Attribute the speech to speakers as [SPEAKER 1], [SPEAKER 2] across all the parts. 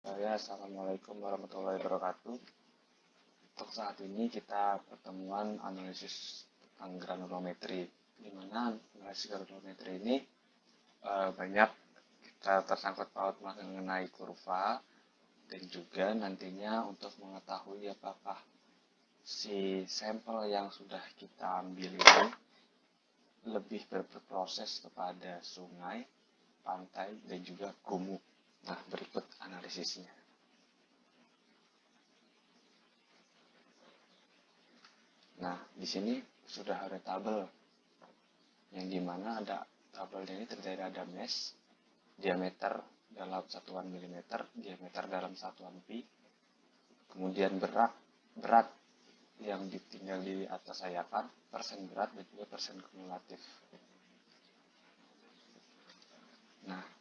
[SPEAKER 1] Assalamualaikum warahmatullahi wabarakatuh. Untuk saat ini kita pertemuan analisis tentang granulometri, di mana analisis granulometri ini banyak kita tersangkut paut mengenai kurva dan juga nantinya untuk mengetahui apakah si sampel yang sudah kita ambil ini lebih berproses kepada sungai, pantai, dan juga gumuk. Nah, berikut analisisnya. Nah, di sini sudah ada tabel, yang dimana ada tabelnya ini terdiri ada mesh, diameter dalam satuan milimeter, diameter dalam satuan pi, kemudian berat yang ditinggal di atas ayakan, persen berat, dan juga persen kumulatif. Nah,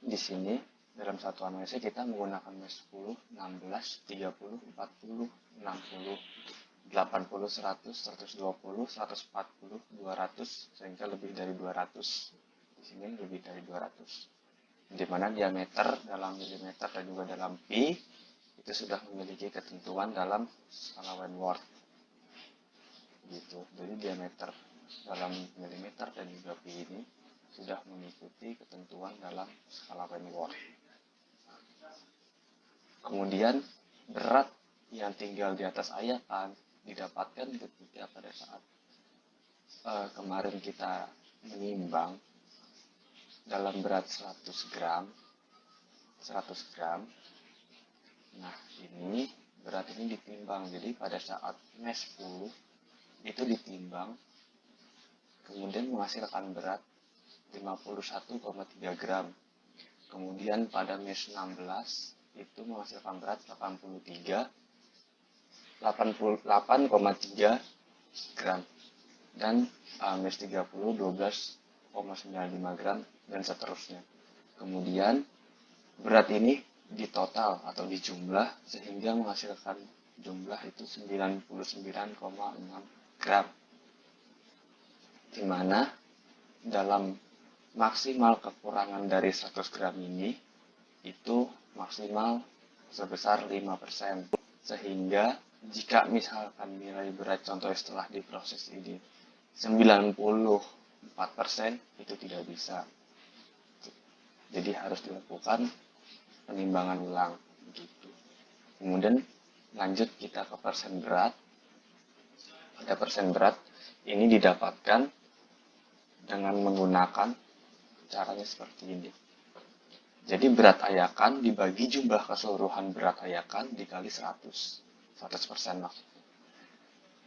[SPEAKER 1] di sini dalam satuan mesh kita menggunakan mesh 10, 16, 30, 40, 60, 80, 100, 120, 140, 200, sehingga lebih dari 200. Di sini lebih dari 200. Di mana diameter dalam milimeter dan juga dalam pi itu sudah memiliki ketentuan dalam skala Wentworth. Gitu. Jadi diameter dalam milimeter dan juga pi ini sudah mengikuti ketentuan dalam skala Wentworth. Kemudian berat yang tinggal di atas ayakan didapatkan ketika pada saat kemarin kita menimbang dalam berat 100 gram. Nah, ini berat ini ditimbang. Jadi pada saat mesh 10 itu ditimbang, kemudian menghasilkan berat 51,3 gram. Kemudian pada mesh 16 itu menghasilkan berat 88,3 gram, dan mesh 30 12,95 gram, dan seterusnya. Kemudian berat ini ditotal atau dijumlah sehingga menghasilkan jumlah itu 99,6 gram, dimana dalam maksimal kekurangan dari 100 gram ini itu maksimal sebesar 5%. Sehingga jika misalkan nilai berat contoh setelah diproses ini 94%, itu tidak bisa. Jadi harus dilakukan penimbangan ulang gitu. Kemudian lanjut kita ke persen berat. Pada persen berat ini didapatkan dengan menggunakan caranya seperti ini. Jadi berat ayakan dibagi jumlah keseluruhan berat ayakan dikali 100% maksudnya.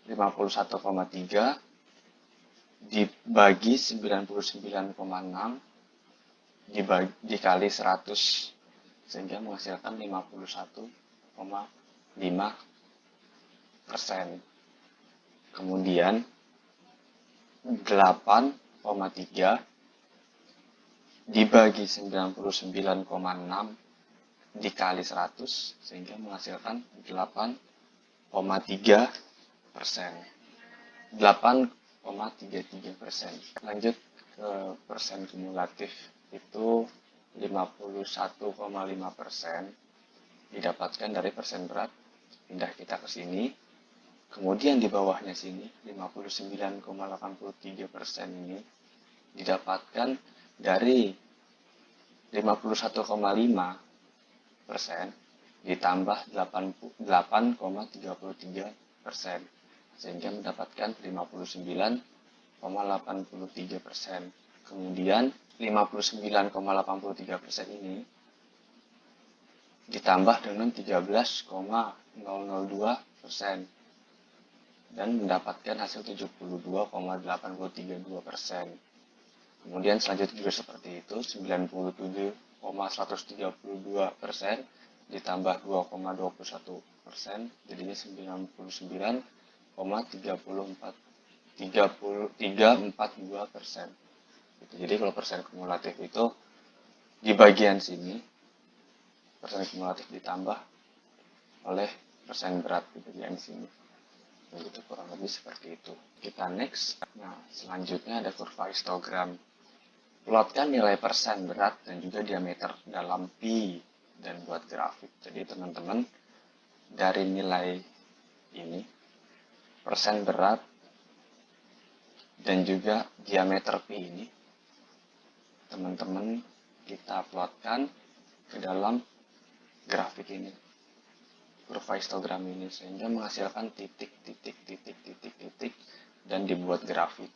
[SPEAKER 1] 51,3 dibagi 99,6 dikali 100 sehingga menghasilkan 51,5%. Kemudian 8,3 dibagi 99,6 dikali 100 sehingga menghasilkan 8,3%. 8,33%. Lanjut ke persen kumulatif, itu 51,5% didapatkan dari persen berat. Pindah kita ke sini. Kemudian di bawahnya sini 59,83% ini didapatkan dari 51,5% ditambah 8,33%, sehingga mendapatkan 59,83%. Kemudian 59,83% ini ditambah dengan 13,002% dan mendapatkan hasil 72,832%. Kemudian selanjutnya juga seperti itu, 97,132% ditambah 2,21%, jadinya 99,342%. Jadi kalau persen kumulatif itu di bagian sini, persen kumulatif ditambah oleh persen berat di bagian sini. Begitu kurang lebih seperti itu. Kita next. Nah, selanjutnya ada kurva histogram. Plotkan nilai persen berat dan juga diameter dalam pi dan buat grafik. Jadi teman-teman dari nilai ini, persen berat dan juga diameter pi ini, teman-teman kita plotkan ke dalam grafik ini, kurva histogram ini, sehingga menghasilkan titik dan dibuat grafik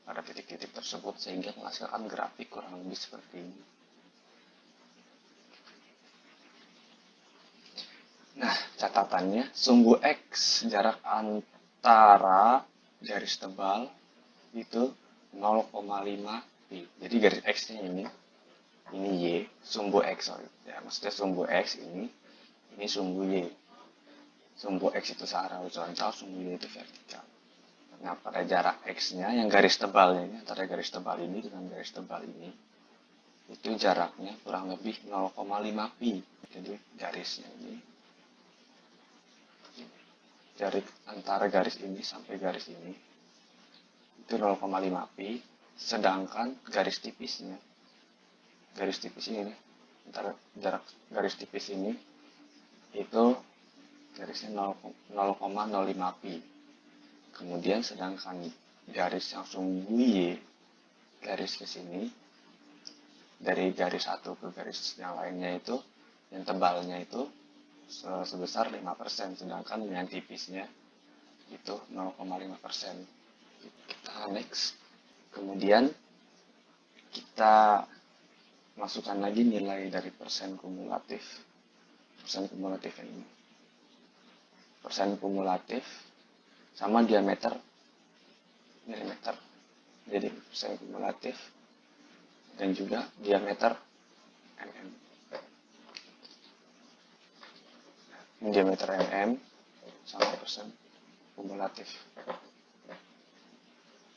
[SPEAKER 1] pada titik-titik tersebut sehingga menghasilkan grafik kurang lebih seperti ini. Nah, catatannya sumbu X jarak antara garis tebal itu 0,5 pi. Jadi garis X-nya ini Y, sumbu X, sorry. Ya, maksudnya sumbu X ini sumbu Y. Sumbu X itu searah horizontal, sumbu Y itu vertikal. Nah, pada jarak X-nya, yang garis tebalnya ini, antara garis tebal ini dengan garis tebal ini, itu jaraknya kurang lebih 0,5 pi. Jadi garisnya ini, jarak antara garis ini sampai garis ini, itu 0,5 pi, sedangkan garis tipis ini, antara jarak garis tipis ini, itu garisnya 0,05 pi. Kemudian sedangkan garis yang sumbu Y, garis ke sini, dari garis satu ke garis yang lainnya itu, yang tebalnya itu sebesar 5%, sedangkan yang tipisnya itu 0,5%. Kita next. Kemudian kita masukkan lagi nilai dari persen kumulatif. Persen kumulatif ini. Persen kumulatif sama diameter milimeter. Jadi persen kumulatif dan juga diameter mm. Diameter mm sama persen kumulatif.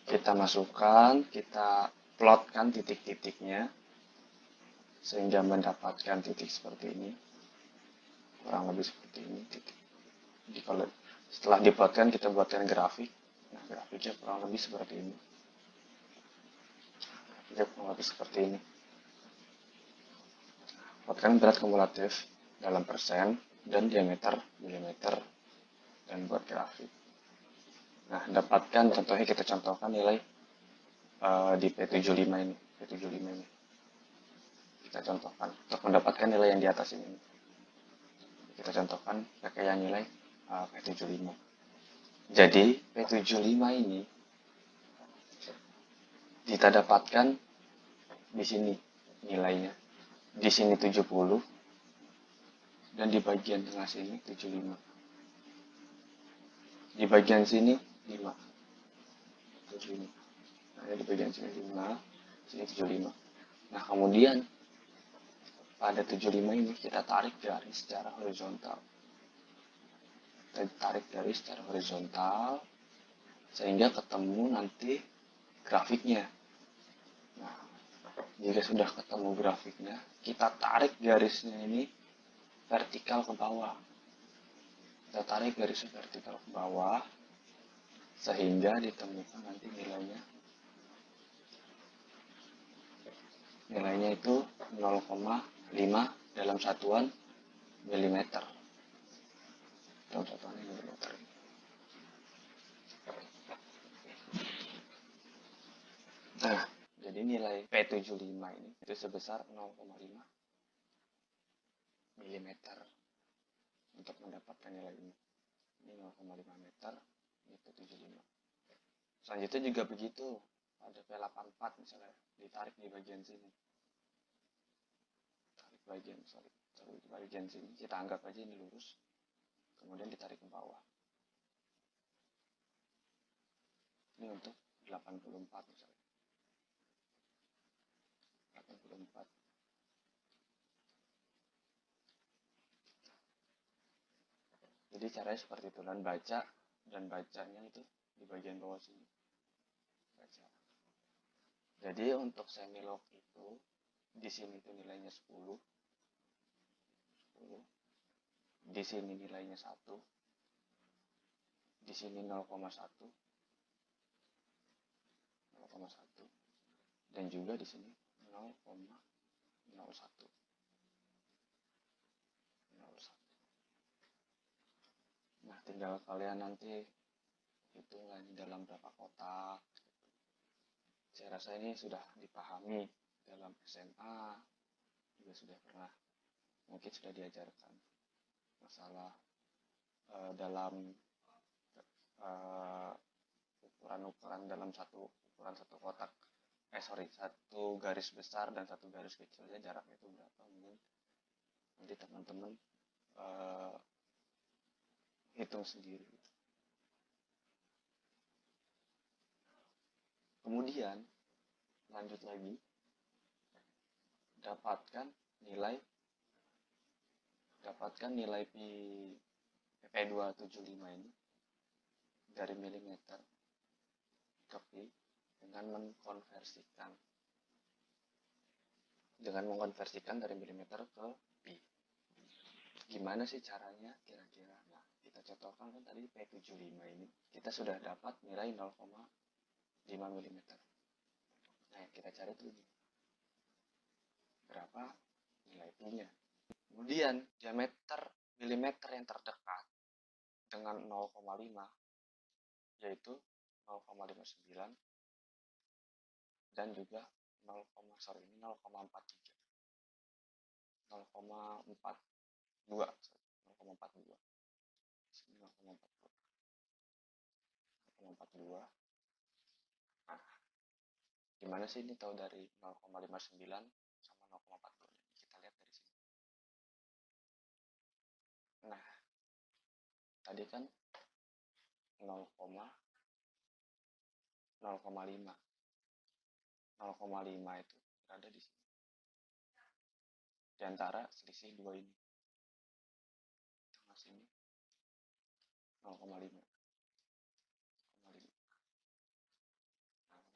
[SPEAKER 1] Kita masukkan, kita plotkan titik-titiknya sehingga mendapatkan titik seperti ini. Kurang lebih seperti ini titik. Jadi kalau setelah diplotkan kita buatkan grafik. Nah, grafiknya kurang lebih seperti ini. Grafiknya kurang lebih seperti ini. Plotkan berat kumulatif dalam persen dan diameter milimeter dan buat grafik. Nah, dapatkan contohnya, kita contohkan nilai di P75 ini. Kita contohkan untuk mendapatkan nilai yang di atas ini. Kita contohkan pakai yang nilai P75. Jadi P75 ini kita dapatkan di sini nilainya. Di sini 70 dan di bagian tengah sini 75. Di bagian sini 5. 75. Nah, di bagian sini 5, sini 75. Nah, kemudian pada 75 ini kita tarik garis secara horizontal. Kita tarik garis secara horizontal sehingga ketemu nanti grafiknya. Nah, jika sudah ketemu grafiknya, kita tarik garisnya ini vertikal ke bawah. Kita tarik garisnya vertikal ke bawah sehingga ditemukan nanti nilainya. Nilainya itu 0,5 dalam satuan milimeter. Dalam satuan milimeter. Nah, jadi nilai P75 ini itu sebesar 0,5 milimeter untuk mendapatkan nilai ini. Ini 0,5 meter, ini P75. Selanjutnya juga begitu. Ada P84 misalnya, ditarik di bagian sini. Tarik bagian sini, kita anggap aja ini lurus. Kemudian ditarik ke bawah. Ini untuk 84 misalnya. 84. Jadi caranya seperti itu, dan bacanya itu di bagian bawah sini. Baca. Jadi untuk semilog itu di sini itu nilainya 10. Di sini nilainya 1. Di sini 0,1. Dan juga di sini 0,01. tinggal kalian nanti hitung lagi dalam berapa kotak. Saya rasa ini sudah dipahami dalam SMA, juga sudah pernah, mungkin sudah diajarkan masalah dalam ukuran-ukuran dalam ukuran satu kotak, satu garis besar dan satu garis kecilnya jaraknya itu berapa, mungkin nanti teman-teman hitung sendiri. Kemudian lanjut lagi, dapatkan nilai P275 ini dari milimeter ke pi dengan mengkonversikan dari milimeter ke pi. Gimana sih caranya kira-kira? Nah, kita contohkan kan tadi P75 ini kita sudah dapat nilai 0,5 mm. Nah, yang kita cari itu berapa nilai pi-nya. Kemudian diameter milimeter yang terdekat dengan 0,5 yaitu 0,59 dan juga 0,43. 0,42. Nah, gimana sih ini tahu dari 0,59 sama 0,42? Kita lihat dari sini. Nah, tadi kan 0,5. 0,5 itu berada di sini. Di antara selisih dua ini. Tengah sini 0,5. Nah,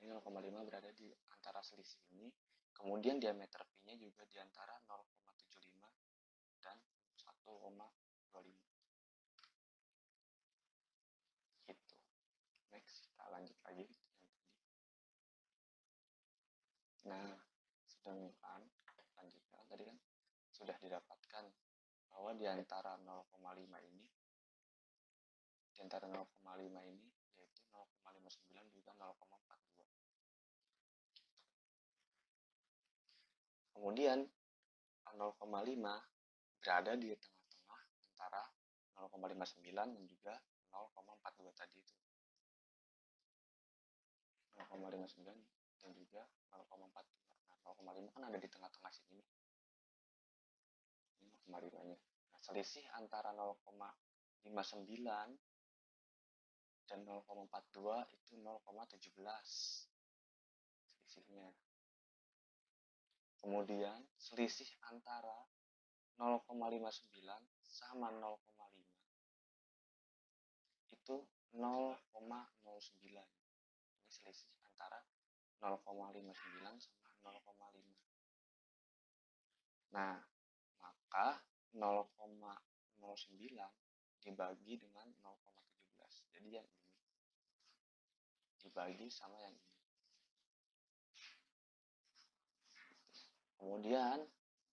[SPEAKER 1] ini 0,5 berada di antara selisih ini. Kemudian diameter pi-nya juga di antara 0,75 dan 1,25. Gitu. Next, kita lanjut lagi yang tadi. Nah, sedangkan lanjutkan tadi kan sudah didapatkan bahwa di antara 0,5 ini yaitu 0,59 juga 0,42. Kemudian 0,5 berada di tengah-tengah antara 0,59 dan juga 0,42 tadi itu. 0,59 dan juga 0,42. Nah, 0,5 kan ada di tengah-tengah sini. Ini 0,5-nya. Nah, selisih antara 0,59 dan 0,42 itu 0,17 selisihnya. Kemudian selisih antara 0,59 sama 0,5 itu 0,09. Ini selisih antara 0,59 sama 0,5. Nah, maka 0,09 dibagi dengan 0,17. Jadi yang ini dibagi sama yang ini. Kemudian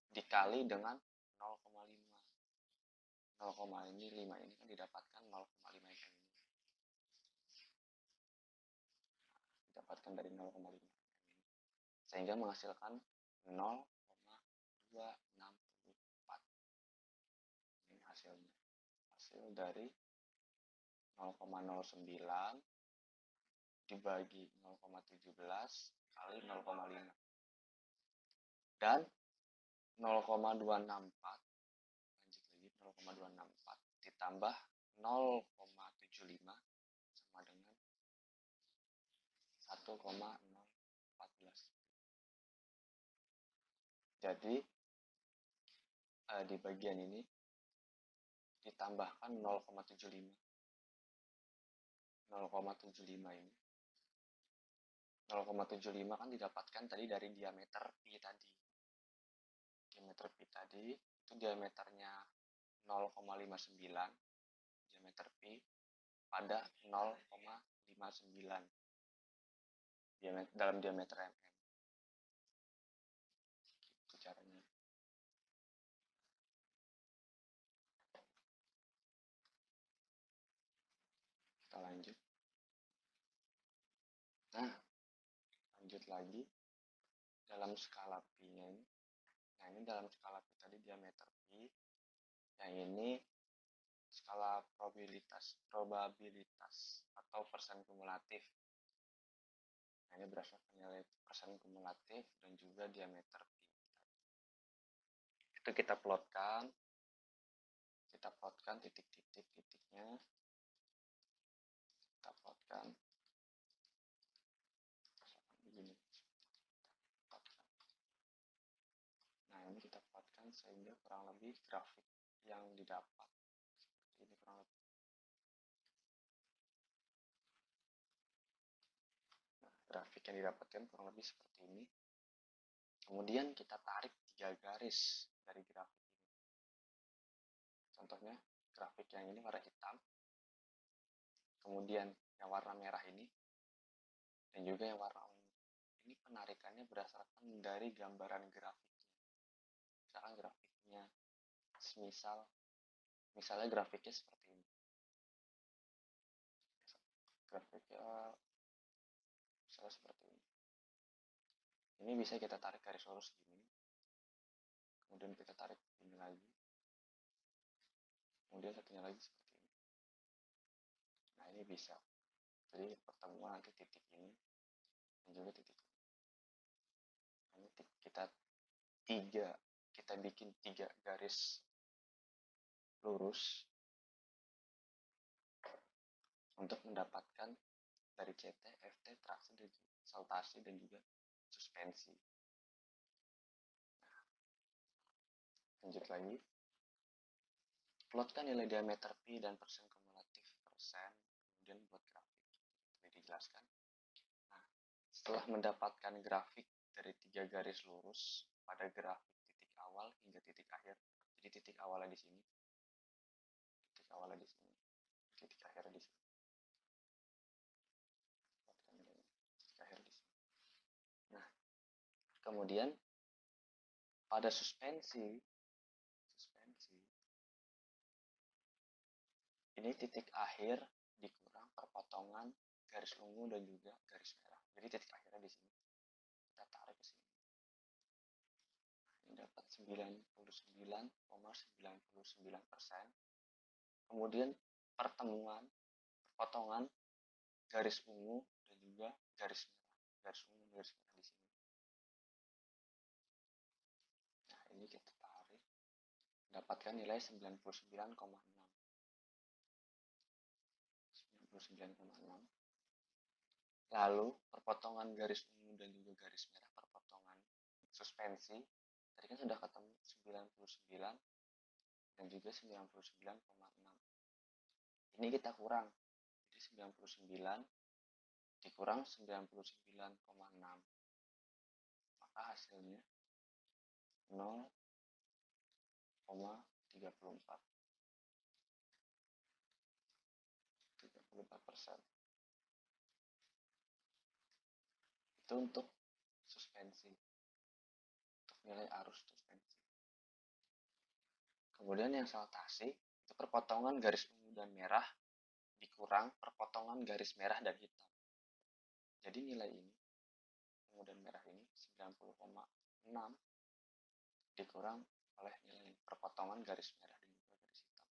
[SPEAKER 1] dikali dengan 0,5. 0,5 ini kan didapatkan 0,5 ini. Didapatkan dari 0,5 ini. Sehingga menghasilkan 0,264. Ini hasilnya. Hasil dari 0,09 dibagi 0,17 kali 0,5. Dan 0,264 lanjut lagi 0,264 ditambah 0,75 sama dengan 1,014. Jadi di bagian ini ditambahkan 0,75. 0,75 ini 0,75 kan didapatkan tadi dari diameter pi tadi. Diameter pi tadi itu diameternya 0,59, diameter pi pada 0,59 dalam diameter mm. Itu caranya. lagi dalam skala P-nya ini. Nah, ini dalam skala P tadi diameter P. Yang ini skala probabilitas atau persen kumulatif. Nah, ini berdasarkan nilai persen kumulatif dan juga diameter P. Itu kita plotkan titiknya, kita plotkan begini. Nah, ini kita plotkan sehingga kurang lebih grafik yang didapat ini kurang lebih. Nah, grafik yang didapatkan kurang lebih seperti ini. Kemudian kita tarik 3 garis dari grafik ini. Contohnya grafik yang ini warna hitam, kemudian yang warna merah ini, dan juga yang warna ungu. Ini penarikannya berdasarkan dari gambaran grafiknya. Misalkan grafiknya, misalnya grafiknya seperti ini. Grafiknya misalnya seperti ini. Ini bisa kita tarik garis lurus gini. Kemudian kita tarik ini lagi. Kemudian satunya lagi seperti ini. Nah, ini bisa. Jadi pertemuan nanti titik ini dan juga titik ini. Nah, ini kita bikin 3 garis lurus untuk mendapatkan dari CT, FT, traksi, dan saltasi, dan juga suspensi. Nah, lanjut lagi. Plotkan nilai diameter P dan persen kumulatif persen, kemudian buat grafik. Lebih dijelaskan. Nah, setelah mendapatkan grafik dari 3 garis lurus pada grafik titik awal hingga titik akhir. Jadi titik awalnya di sini, titik awalnya di sini, titik akhirnya di sini. Titik akhir di sini. Nah, kemudian pada suspensi ini titik akhir dikurang perpotongan garis ungu dan juga garis merah. Jadi titik akhirnya di sini. Kita tarik ke sini. Ini dapat 99,99%. Kemudian perpotongan garis ungu dan juga garis merah. Garis ungu dan garis merah di sini. Nah, ini kita tarik. Dapatkan nilai 99,6. 99,6. Lalu perpotongan garis ungu dan juga garis merah, perpotongan suspensi tadi kan sudah ketemu 99 dan juga 99,6. Ini kita kurang, jadi 99 dikurang 99,6, maka hasilnya 0,34%. Itu untuk suspensi, untuk nilai arus suspensi. Kemudian yang saltasi itu perpotongan garis ungu dan merah dikurang perpotongan garis merah dan hitam. Jadi nilai ini ungu dan merah ini 90,6 dikurang oleh nilai perpotongan garis merah dan juga garis hitam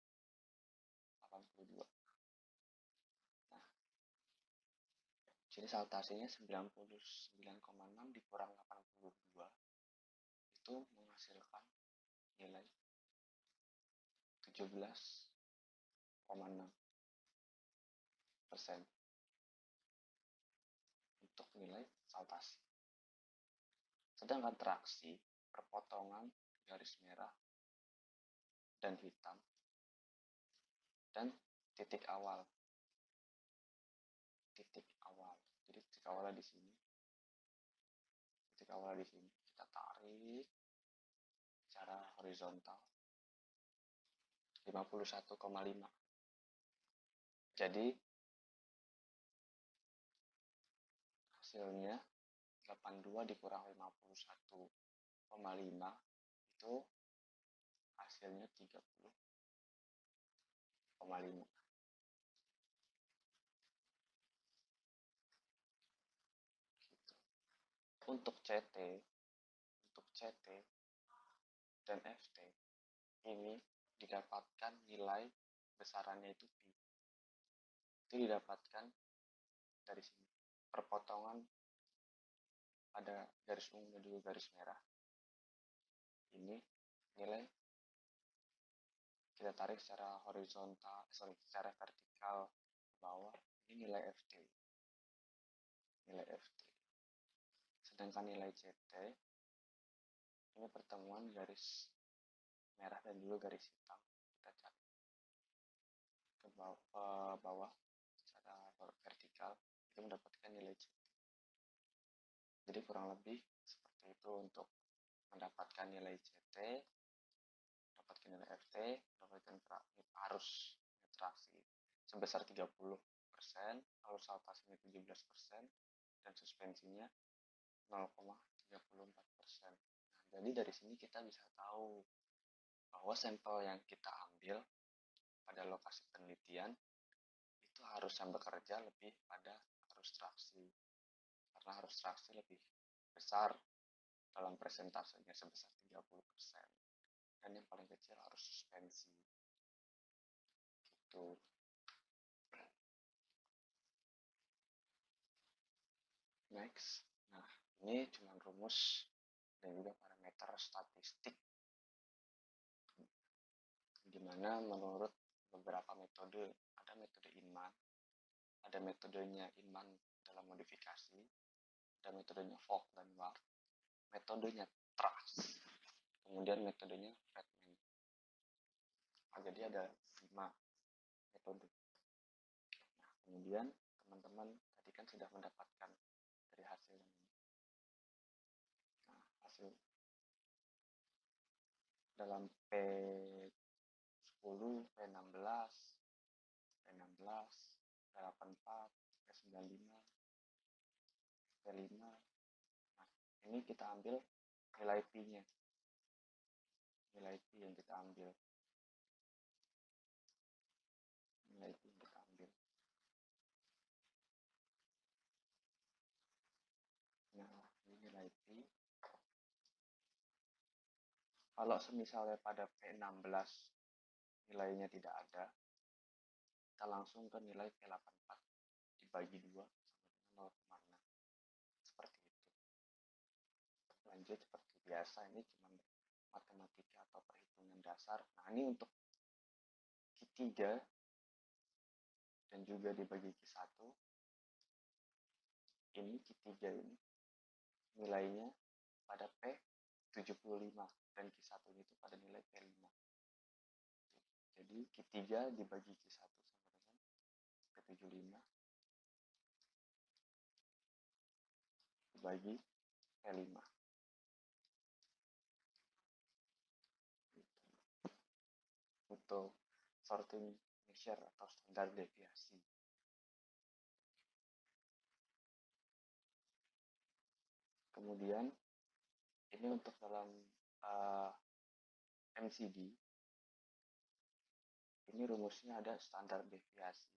[SPEAKER 1] 82. Nah, jadi saltasinya 99,6 dikurang 82 itu menghasilkan nilai 17,6% untuk nilai saltasi. Sedangkan traksi perpotongan garis merah dan hitam dan titik awal. Jadi titik awalnya di sini. Titik awalnya di sini. Kita tarik secara horizontal 51,5. Jadi hasilnya 82 dikurang 51,5 itu hasilnya 30,5. Gitu. Untuk CT, dan FT ini didapatkan nilai besarannya itu pi. Itu didapatkan dari sini. Perpotongan ada garis ungu dan juga garis merah. Ini nilai kita tarik secara horizontal, secara vertikal ke bawah. Ini nilai FT. Sedangkan nilai CT ini pertemuan garis merah dan juga garis hitam. Kita cari ke bawah secara vertikal, itu mendapatkan nilai CT. Jadi kurang lebih seperti itu untuk mendapatkan nilai CT, mendapatkan nilai FT, mendapatkan arus retraksi sebesar 30%, arus saltasinya 17%, dan suspensinya 0,34%. Nah, jadi dari sini kita bisa tahu bahwa sampel yang kita ambil pada lokasi penelitian itu harus yang bekerja lebih pada arus traksi, karena arus traksi lebih besar dalam presentasenya sebesar 30%, dan yang paling kecil arus suspensi gitu. Next, nah ini cuma rumus dan juga parameter statistik, dimana menurut beberapa metode, ada metode Inman, ada metodenya Inman dalam modifikasi, ada metodenya Vogt dan Ward, metodenya Truss, kemudian metodenya Fredman. Nah, jadi ada 5 metode. Nah, kemudian teman-teman tadi kan sudah mendapatkan dari hasil ini. Nah, hasil dalam P10, P16, P84, P95, P5. Nah, ini kita ambil nilai P-nya. Nilai P yang kita ambil. Nilai P yang kita ambil. Nah, ini nilai P. Kalau semisalnya pada P16 nilainya tidak ada, kita langsung ke nilai P84 dibagi 2 sama dengan 0,6. Seperti itu. Lanjut seperti biasa, ini cuma matematika atau perhitungan dasar. Nah, ini untuk Q3 dan juga dibagi Q1. Ini Q3 ini nilainya pada P75 dan Q1 itu pada nilai P5. Jadi Q3 dibagi Q1 sama dengan P75 dibagi P5. Untuk sorting measure atau standar deviasi. Kemudian ini untuk dalam MCD, ini rumusnya ada standar deviasi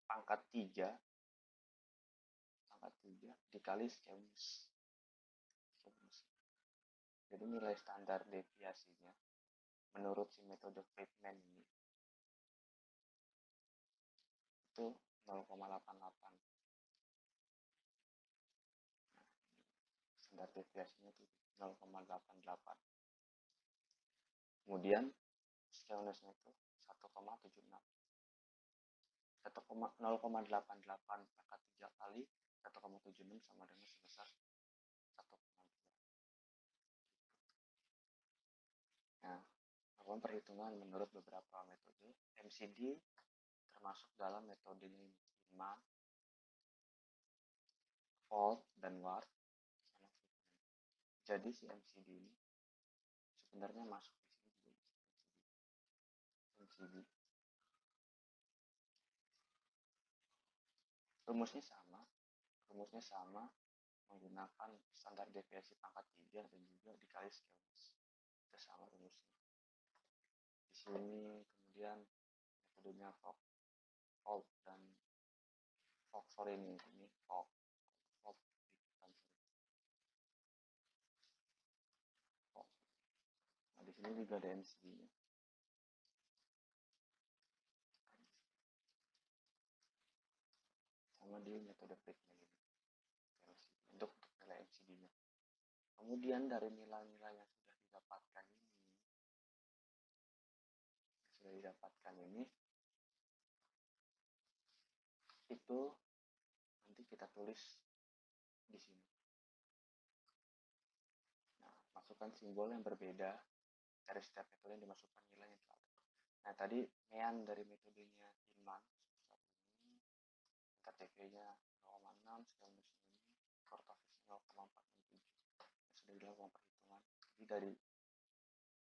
[SPEAKER 1] pangkat 3 dikali skemus. Jadi nilai standar deviasinya menurut si metode Friedman ini itu 0,88. Nah, standar deviasinya itu 0,88. Kemudian skemusnya itu 1,76. 0,88 pangkat 3 kali 1,76 sama dengan sebesar 1,2. Nah, melakukan perhitungan menurut beberapa metode. MCD termasuk dalam metode Inman, Vogt, dan Ward. Jadi si MCD ini sebenarnya masuk di sini juga. MCD. Rumusnya sama menggunakan standar deviasi pangkat 3 dan juga dikali skemus. Itu sama rumusnya. Di sini kemudian metodenya Vogt dan Vogt, sorry ini Vogt sini juga ada MCD-nya. Sama di metode Friedman ini untuk nilai MCD-nya. Kemudian dari nilai-nilai yang sudah didapatkan ini itu nanti kita tulis di sini. Nah, masukkan simbol yang berbeda dari setiap metode yang dimasukkan nilai yang telah ada. Nah, tadi mean dari metodenya Inman ini, tingkat TV-nya 0,6, scaleness ini, kortofisnya 0,467. Sudah dilakukan perhitungan. Jadi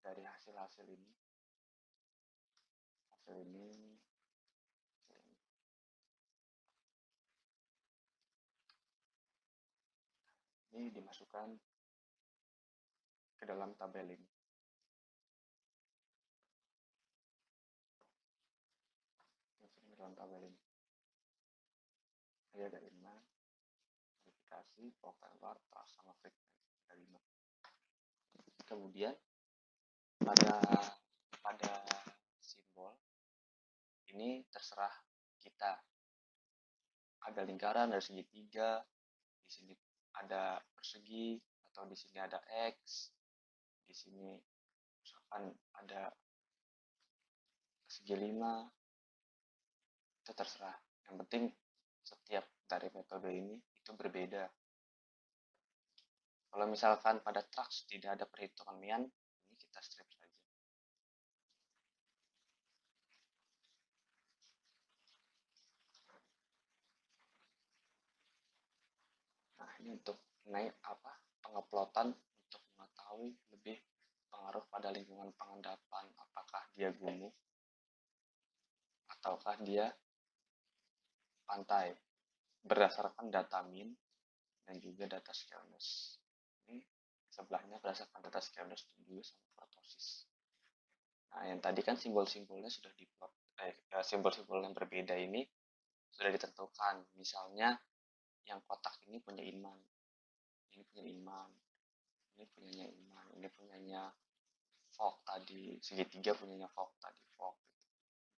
[SPEAKER 1] dari hasil-hasil ini dimasukkan ke dalam tabel ini. Dimasukin ke dalam tabel ini. Ini ada 5, verifikasi, vokal bar, trust, sama frekuensi. Ada 5. Kemudian pada simbol ini terserah kita. Ada lingkaran, ada segitiga, di sini ada persegi, atau di sini ada X, di sini misalkan ada segi 5, itu terserah. Yang penting setiap dari metode ini itu berbeda. Kalau misalkan pada Trax tidak ada perhitungan mean, ini kita strip saja. Nah, ini untuk penguploadan untuk mengetahui lebih pengaruh pada lingkungan pengendapan, apakah dia gumuk ataukah dia pantai, berdasarkan data min dan juga data scaleness. Ini sebelahnya berdasarkan data scaleness dan juga sama kurtosis. Nah, yang tadi kan simbol-simbolnya sudah diplot, simbol-simbol yang berbeda ini sudah ditentukan. Misalnya yang kotak ini punya Inman, ini punya Inman, ini punyanya Inman, ini punyanya Fok tadi, segitiga punyanya Fok tadi, Fok.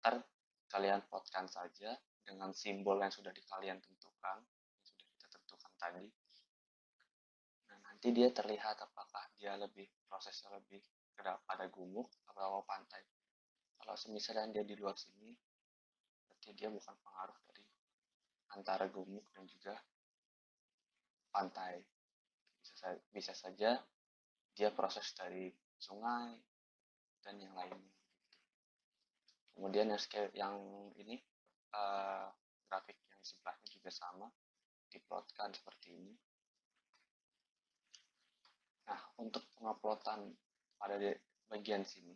[SPEAKER 1] Ntar kalian plotkan saja dengan simbol yang sudah kalian tentukan, yang sudah kita tentukan tadi. Nah, nanti dia terlihat apakah dia prosesnya lebih pada gumuk atau pantai. Kalau misalnya dia di luar sini, berarti dia bukan pengaruh dari antara gumuk dan juga pantai. Bisa saja dia proses dari sungai dan yang lainnya. Kemudian yang ini grafik yang sebelahnya juga sama, diplotkan seperti ini. Nah, untuk penguploadan pada bagian sini,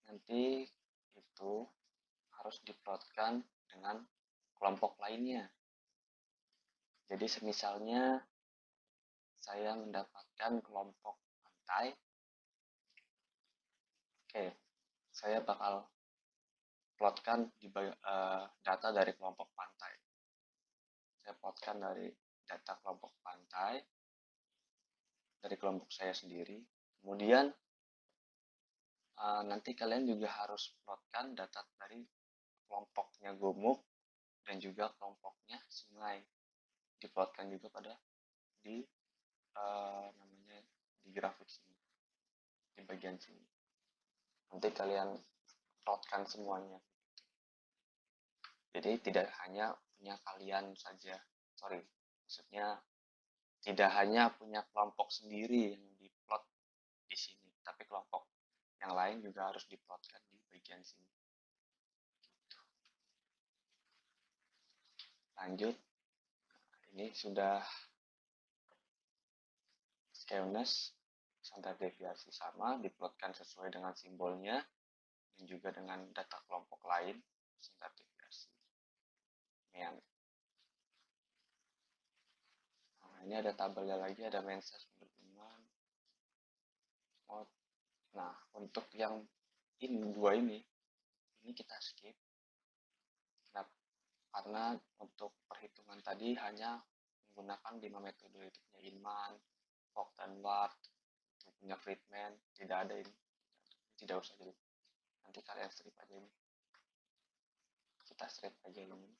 [SPEAKER 1] nanti itu harus diplotkan dengan kelompok lainnya. Jadi semisalnya saya mendapatkan kelompok pantai, oke, saya bakal plotkan data dari kelompok pantai. Saya plotkan dari data kelompok pantai, dari kelompok saya sendiri. Kemudian nanti kalian juga harus plotkan data dari kelompoknya gumuk dan juga kelompoknya sungai. Diplotkan juga di grafik sini, di bagian sini. Nanti kalian plotkan semuanya. Jadi tidak hanya punya kalian saja, maksudnya tidak hanya punya kelompok sendiri yang diplot di sini, tapi kelompok yang lain juga harus diplotkan di bagian sini. Lanjut, ini sudah scaleness, standar deviasi sama, diplotkan sesuai dengan simbolnya dan juga dengan data kelompok lain, standar deviasi. Nah, ini ada tabelnya lagi, ada mensa sumber iman. Nah, untuk yang dua ini kita skip. Nah, karena untuk perhitungan tadi hanya menggunakan 5 metode, itu punya Inman, Fok, dan Ward. punya Friedman, tidak ada ini, tidak usah jadi. Nanti kalian strip aja ini, kita strip aja ini.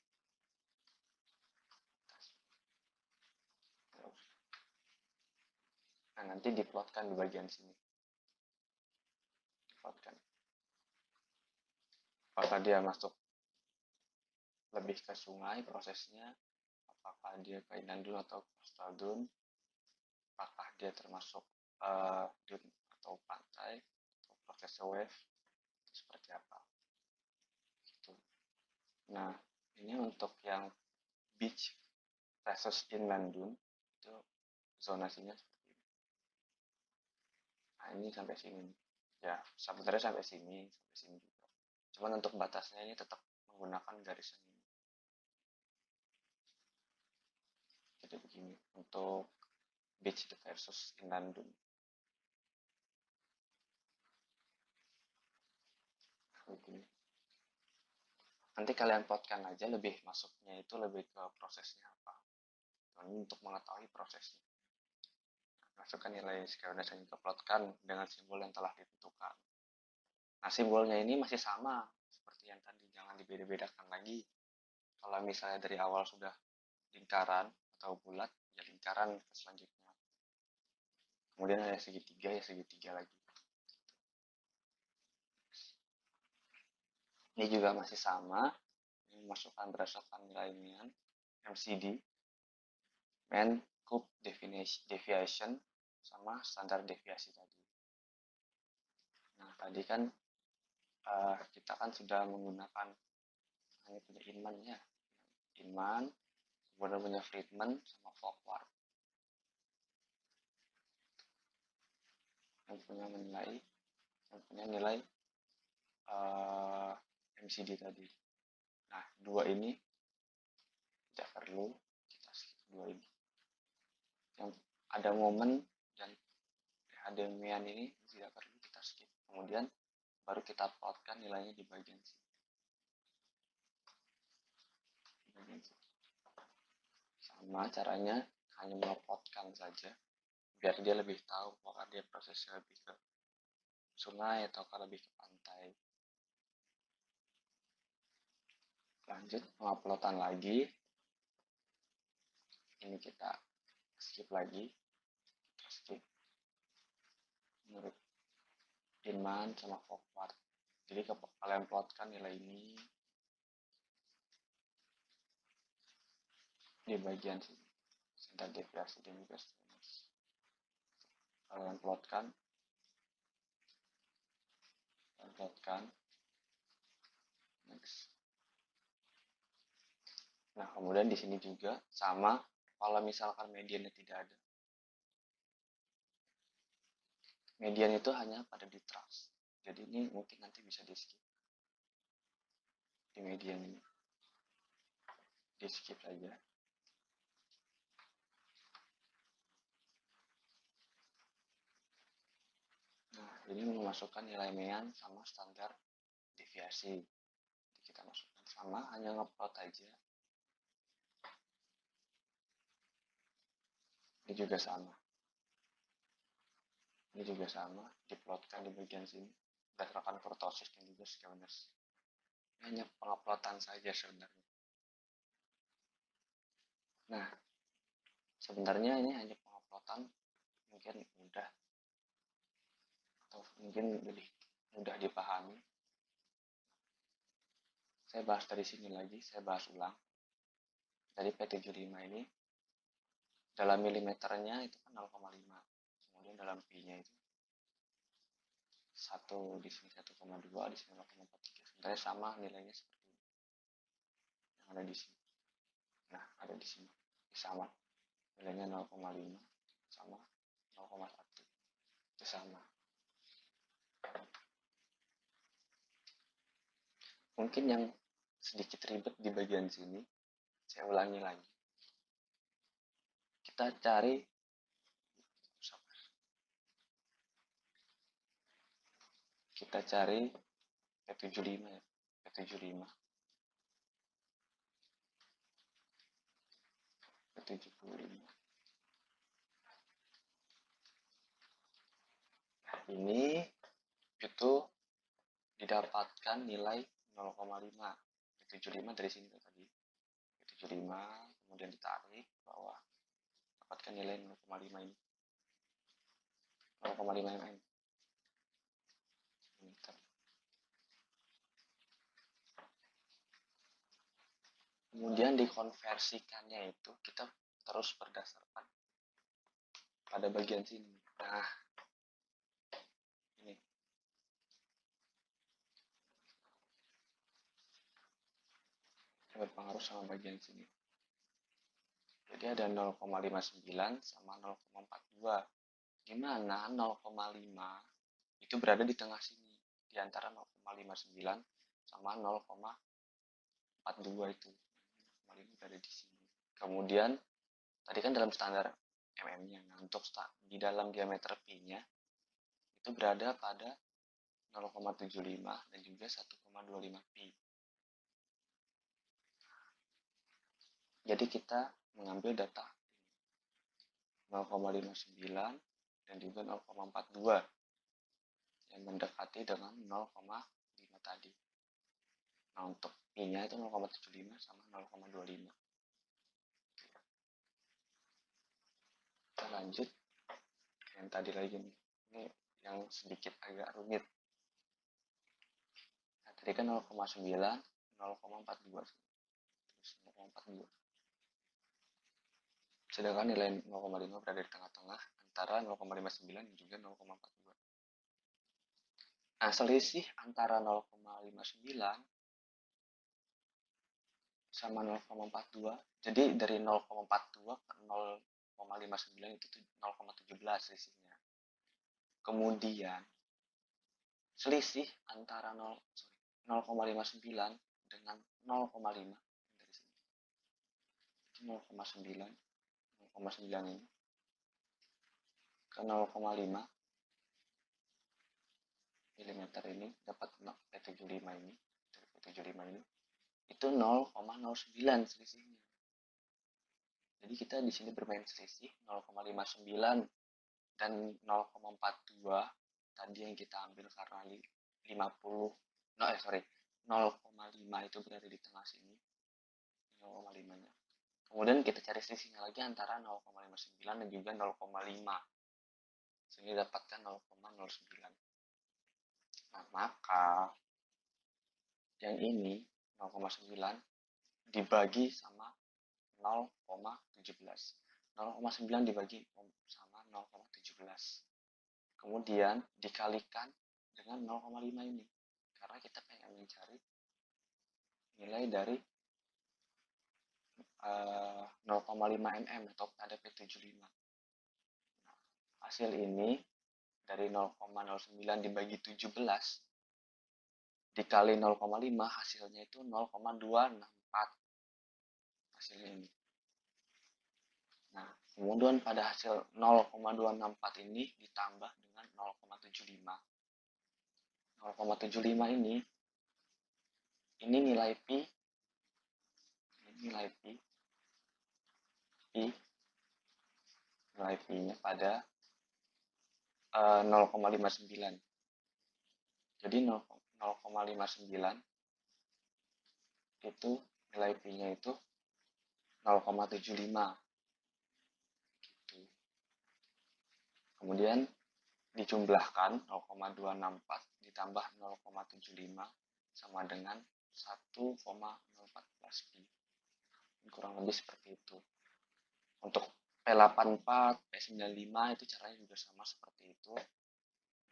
[SPEAKER 1] Nah, nanti diplotkan di bagian sini, diplotkan apakah dia masuk lebih ke sungai prosesnya, apakah dia ke inlandun atau coastal dune, apakah dia termasuk dune atau pantai, atau prosesnya wave, itu seperti apa gitu. Nah, ini untuk yang beach versus inland dune itu zonasinya seperti ini. Nah, ini sampai sini ya, sebenarnya sampai sini juga, cuman untuk batasnya ini tetap menggunakan garisan ini. Jadi begini untuk beach versus inland dune. Begini. Nanti kalian plotkan aja lebih masuknya itu lebih ke prosesnya apa. Ini untuk mengetahui prosesnya. Masukkan nilai skewness yang diplotkan dengan simbol yang telah ditentukan. Nah, simbolnya ini masih sama seperti yang tadi, jangan dibeda-bedakan lagi. Kalau misalnya dari awal sudah lingkaran atau bulat, ya lingkaran selanjutnya. Kemudian ada segitiga, ya segitiga lagi. Ini juga masih sama, ini masukkan berdasarkan nilai MCD, mean cube deviation, sama standar deviasi tadi. Nah, tadi kan kita kan sudah menggunakan hanya punya Inman ya, Inman, kemudian punya Friedman sama Folkwart yang punya nilai MCD tadi. Nah, dua ini tidak perlu kita skip, dua ini. Yang ada momen dan ada mean ini tidak perlu kita skip. Kemudian baru kita plotkan nilainya di bagian sini. Sama caranya, hanya melopotkan saja biar dia lebih tahu apakah dia prosesnya lebih ke sungai atau lebih ke pantai. Lanjut penguploadan lagi, ini kita skip lagi, skip menurut Inman sama Folkwart. Jadi kalian plotkan nilai ini di bagian sini, standar deviasi dan juga skewness. Kalian plotkan, next. Nah, kemudian di sini juga sama, kalau misalkan mediannya tidak ada. Median itu hanya pada di trust. Jadi ini mungkin nanti bisa di skip. Di median ini. Di skip saja. Nah, ini memasukkan nilai mean sama standar deviasi. Jadi kita masukkan sama, hanya ngeplot aja. Ini juga sama. Ini juga sama, diplotkan di bagian sini. Berdasarkan kurtosis dan juga skewness. Ini hanya penguploadan saja sebenarnya. Nah, sebenarnya ini hanya penguploadan mungkin mudah atau mungkin lebih mudah dipahami. Saya bahas dari sini lagi, saya bahas ulang. Dari P75 ini dalam milimeternya itu kan 0,5. Kemudian dalam P-nya itu 1 di sini 1,2, di sini 0,43. Sebenarnya sama nilainya seperti ini. Yang ada di sini. Nah, ada di sini. Sama. Nilainya 0,5 sama 0,1. Itu sama. Mungkin yang sedikit ribet di bagian sini, saya ulangi lagi. Kita cari P75 ya. P75. P75. ini itu didapatkan nilai 0,5. 75 dari sini tadi. 75, kemudian ditarik ke bawah. Dapatkan nilai 0,5 ini. 0,5 mm. Kemudian dikonversikannya itu kita terus berdasarkan pada bagian sini. Nah, ini. Berpengaruh sama bagian sini. Jadi ada 0,59 sama 0,42. Di mana 0,5 itu berada di tengah sini, di antara 0,59 sama 0,42 itu. 0,5 berada di sini. Kemudian tadi kan dalam standar mm-nya. Nah, untuk di dalam diameter pi-nya itu berada pada 0,75 dan juga 1,25 pi. Jadi kita mengambil data 0,59 dan juga 0,42 yang mendekati dengan 0,5 tadi. Nah, untuk pi-nya itu 0,75 sama 0,25. Kita lanjut yang tadi lagi nih. Ini yang sedikit agak rumit. Nah, tadi kan 0,9, 0,42. Terus 0,42. Sedangkan nilai 0,5 berada di tengah-tengah antara 0,59 dan juga 0,42. Nah, selisih antara 0,59 sama 0,42. Jadi dari 0,42 ke 0,59 itu 0,17 selisihnya. Kemudian selisih antara 0,59 dengan 0,5 dari sini. 0,9 ini ke 0,5 mm ini dapat P75 ini dari P75 ini itu 0,09 selisihnya. Jadi kita di sini bermain selisih 0,59 dan 0,42 tadi yang kita ambil karena 0,5 itu berada di tengah sini 0,5-nya. Kemudian kita cari selisihnya lagi antara 0,59 dan juga 0,5. Sini dapatkan 0,09. Nah, maka yang ini 0,9 dibagi sama 0,17. 0,9 dibagi sama 0,17. Kemudian dikalikan dengan 0,5 ini. Karena kita pengen mencari nilai dari 0,5 mm atau pada P75. Nah, hasil ini dari 0,09 dibagi 17 dikali 0,5 hasilnya itu 0,264 hasilnya ini. Nah, kemudian pada hasil 0,264 ini ditambah dengan 0,75. 0,75 ini nilai pi, nilai pi-nya pada 0,59. Jadi 0,59 itu nilai pi-nya itu 0,75. Gitu. Kemudian dijumlahkan 0,264 ditambah 0,75 sama dengan 1,014 pi. Kurang lebih seperti itu. Untuk P84, P95 itu caranya juga sama seperti itu.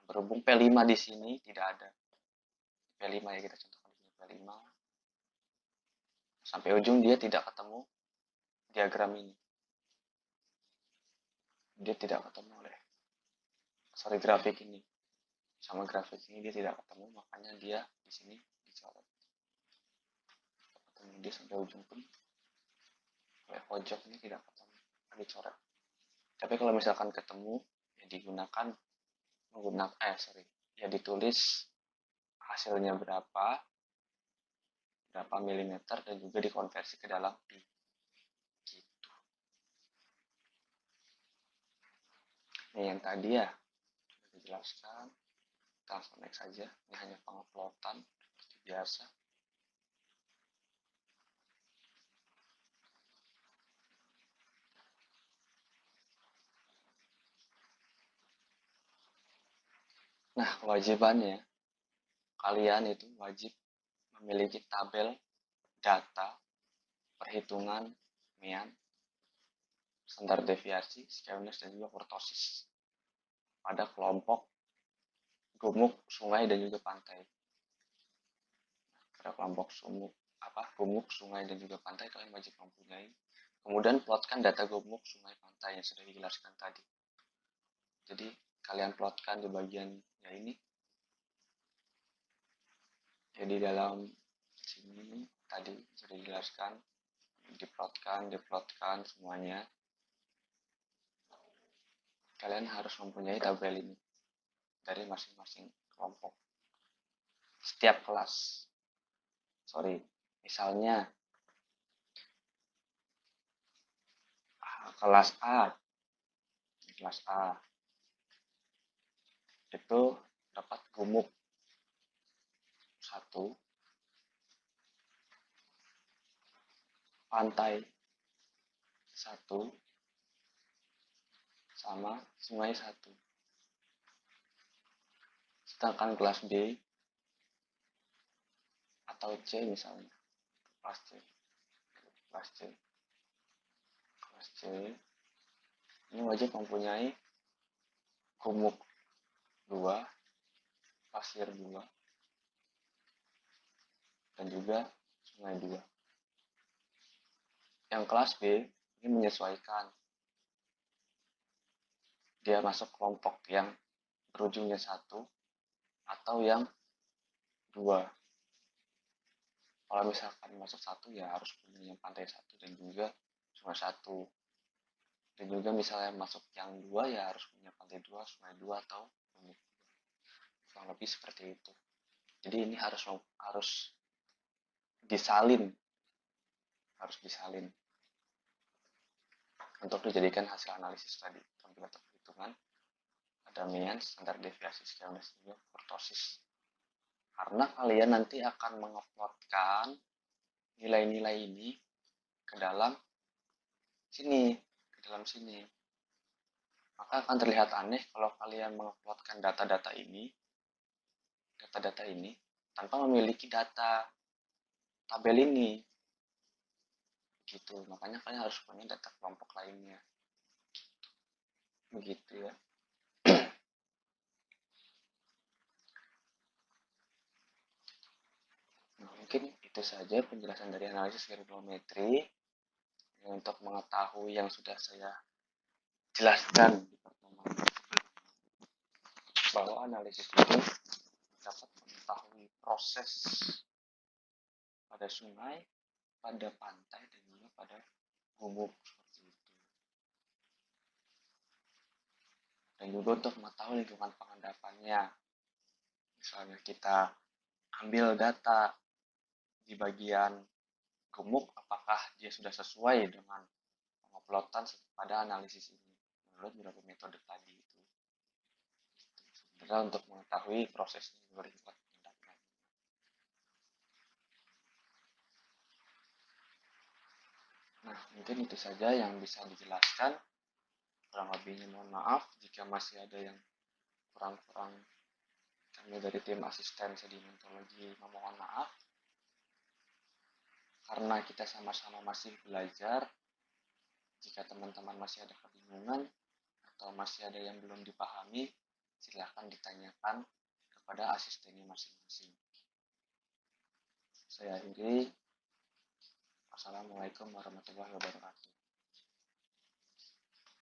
[SPEAKER 1] Berhubung P5 di sini tidak ada. P5 ya kita contohkan di sini P5. Sampai ujung dia tidak ketemu diagram ini. Dia tidak ketemu grafik ini. Sama grafik ini dia tidak ketemu, makanya dia di sini dicoret. Ketemu dia sampai ujung pun pojok ini tidak ketemu, dicoret. Tapi kalau misalkan ketemu, ya digunakan ditulis hasilnya berapa milimeter dan juga dikonversi ke dalam pi. Gitu. Ini yang tadi ya jelaskan. Kita langsung next saja. Ini hanya penguploadan seperti biasa. Nah, kewajibannya kalian itu wajib memiliki tabel data perhitungan mean, standar deviasi, skewness, dan juga kurtosis pada kelompok gumuk, sungai, dan juga pantai. Pada kelompok gumuk, sungai, dan juga pantai kalian wajib mempunyai. Kemudian plotkan data gumuk, sungai, pantai yang sudah dijelaskan tadi. Jadi kalian plotkan di bagian ini. Jadi dalam sini tadi sudah dijelaskan, diplotkan semuanya. Kalian harus mempunyai tabel ini dari masing-masing kelompok. Setiap kelas. Misalnya kelas A itu dapat gumuk 1, pantai 1, sama sungai 1. Sedangkan kelas B atau C misalnya, kelas C ini wajib mempunyai gumuk 2, pasir 2, dan juga sungai 2. Yang kelas B ini menyesuaikan, dia masuk kelompok yang berujungnya 1 atau yang 2. Kalau misalkan masuk 1 ya harus punya yang pantai 1 dan juga sungai 1. Dan juga misalnya masuk yang 2 ya harus punya pantai 2, sungai 2, atau gumuk 2. Kurang lebih seperti itu. Jadi ini harus disalin untuk dijadikan hasil analisis tadi. Kalkulator perhitungan, ada mean, standar deviasi, skewness, juga kurtosis. Karena kalian nanti akan menguploadkan nilai-nilai ini ke dalam sini. Maka akan terlihat aneh kalau kalian menguploadkan data-data ini tanpa memiliki data tabel ini. Gitu. Makanya kalian harus punya data kelompok lainnya. Begitu ya. Mungkin itu saja penjelasan dari analisis gravimetrometri. Untuk mengetahui yang sudah saya jelaskan di pertemuan bahwa analisis ini dapat mengetahui proses pada sungai, pada pantai, dan juga pada gumuk seperti itu. Dan juga untuk mengetahui lingkungan pengendapannya. Misalnya kita ambil data di bagian gumuk, apakah dia sudah sesuai dengan penguploadan pada analisis ini menurut beberapa metode tadi itu. Sebenarnya untuk mengetahui prosesnya berikut. Nah, mungkin itu saja yang bisa dijelaskan. Kurang lebihnya mohon maaf jika masih ada yang kurang-kurang. Kami dari tim asisten sedimentologi memohon maaf. Karena kita sama-sama masih belajar, jika teman-teman masih ada kebingungan atau masih ada yang belum dipahami, silahkan ditanyakan kepada asistennya masing-masing. Saya akhiri. Assalamualaikum warahmatullahi wabarakatuh.